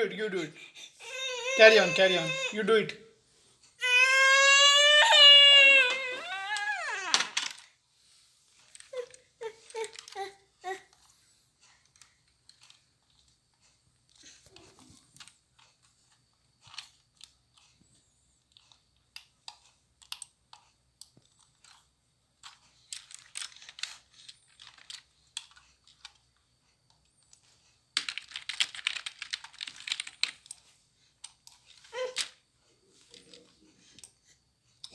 it, you do it. Carry on, you do it.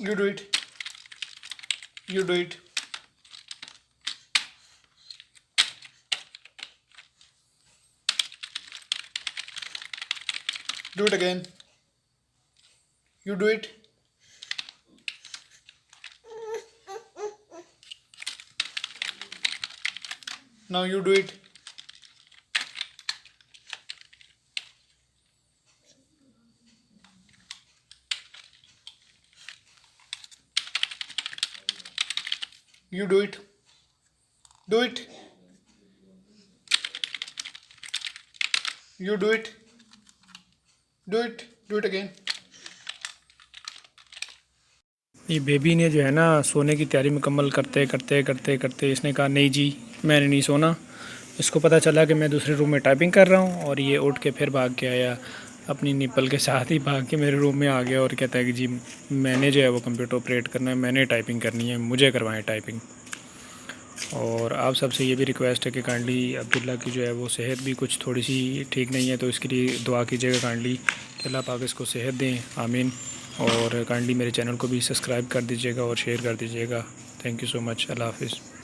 You do it. You do it. Do it again. You do it. Now you do it. You do it. Do it. You do it. Do it. Do it again. ये baby ने जो है ना सोने की तैयारी मुकम्मल करते करते करते करते इसने कहा नहीं जी मैंने नहीं सोना। इसको पता चला कि मैं दूसरे रूम में टाइपिंग कर रहा हूँ और ये उठ के फिर भाग के आया, अपनी निप्पल के साथ ही भाग के मेरे रूम में आ गया और कहता है कि जी मैंने जो है वो कंप्यूटर ऑपरेट करना है, मैंने टाइपिंग करनी है, मुझे करवाएं टाइपिंग। और आप सबसे ये भी रिक्वेस्ट है कि काइंडली अब्दुल्ला की जो है वो सेहत भी कुछ थोड़ी सी ठीक नहीं है, तो इसके लिए दुआ कीजिएगा काइंडली कि अल्लाह पाक इसको सेहत दें, आमीन। और काइंडली मेरे चैनल को भी सब्सक्राइब कर दीजिएगा और शेयर कर दीजिएगा। Thank you so much. अल्लाह हाफिज़।